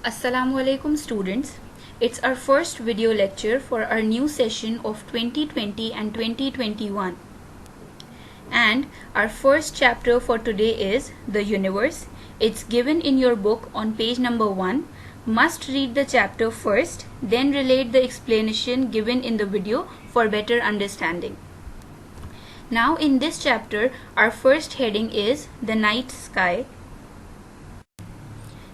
Assalamu alaikum students. It's our first video lecture for our new session of 2020 and 2021. And our first chapter for today is the universe. It's given in your book on page number 1. Must read the chapter first, then relate the explanation given in the video for better understanding. Now in this chapter, our first heading is the night sky.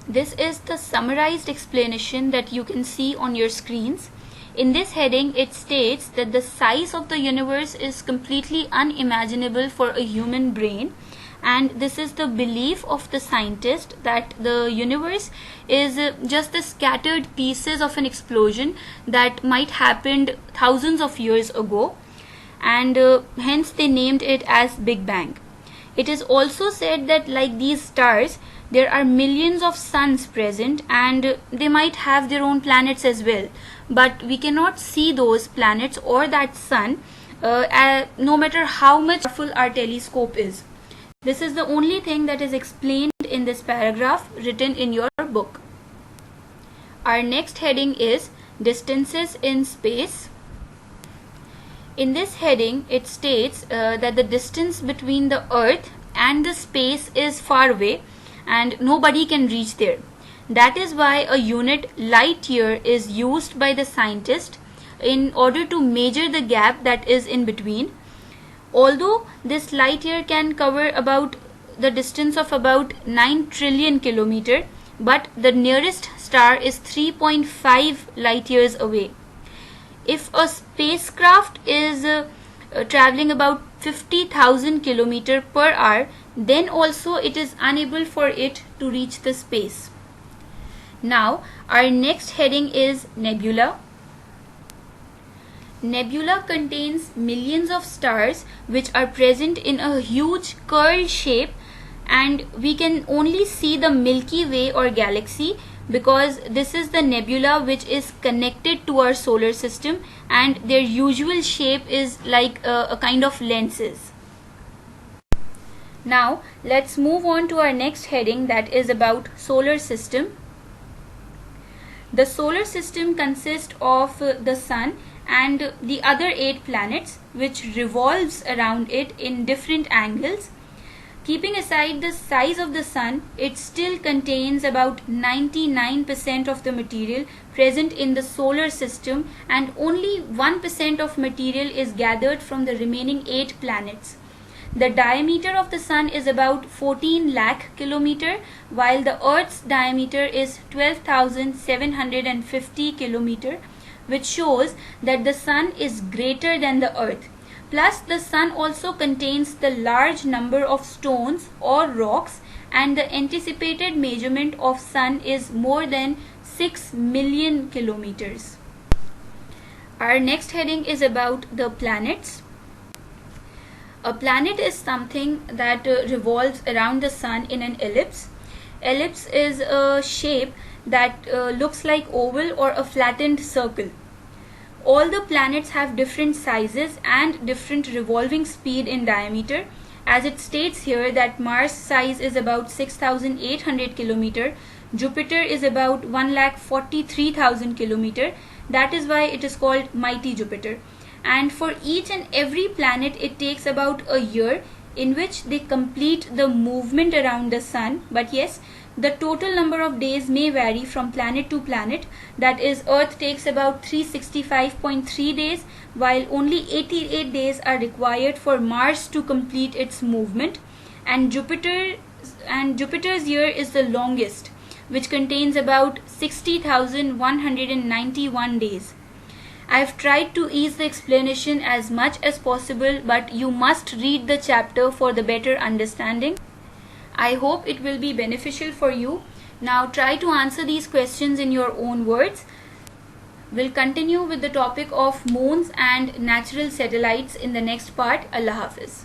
This is the summarized explanation that you can see on your screens. In this heading, it states that the size of the universe is completely unimaginable for a human brain, and this is the belief of the scientist that the universe is just the scattered pieces of an explosion that might happened thousands of years ago, and hence they named it as Big Bang. It is also said that like these stars, there are millions of suns present and they might have their own planets as well. But we cannot see those planets or that sun no matter how much powerful our telescope is. This is the only thing that is explained in this paragraph written in your book. Our next heading is distances in space. In this heading, it states that the distance between the Earth and the space is far away and nobody can reach there. That is why a unit light year is used by the scientist in order to measure the gap that is in between. Although this light year can cover about the distance of about 9 trillion kilometer, but the nearest star is 3.5 light years away. If a spacecraft is traveling about 50,000 km per hour, then also it is unable for it to reach the space. Now, our next heading is nebula. Nebula contains millions of stars which are present in a huge curled shape, and we can only see the Milky Way or galaxy because this is the nebula which is connected to our solar system, and their usual shape is like a kind of lenses. Now let's move on to our next heading, that is about solar system. The solar system consists of the sun and the other 8 planets which revolves around it in different angles. Keeping aside the size of the sun, it still contains about 99% of the material present in the solar system, and only 1% of material is gathered from the remaining 8 planets. The diameter of the sun is about 14 lakh kilometer, while the Earth's diameter is 12,750 kilometer, which shows that the sun is greater than the Earth. Plus, the sun also contains the large number of stones or rocks, and the anticipated measurement of sun is more than 6 million kilometers. Our next heading is about the planets. A planet is something that revolves around the sun in an ellipse. Ellipse is a shape that looks like oval or a flattened circle. All the planets have different sizes and different revolving speed in diameter. As it states here that Mars size is about 6,800 km, Jupiter is about 1,43,000 km. That is why it is called mighty Jupiter. And for each and every planet it takes about a year in which they complete the movement around the sun. But yes, the total number of days may vary from planet to planet. That is, Earth takes about 365.3 days, while only 88 days are required for Mars to complete its movement. And Jupiter's year is the longest, which contains about 60,191 days. I have tried to ease the explanation as much as possible, but you must read the chapter for the better understanding. I hope it will be beneficial for you. Now try to answer these questions in your own words. We'll continue with the topic of moons and natural satellites in the next part. Allah Hafiz.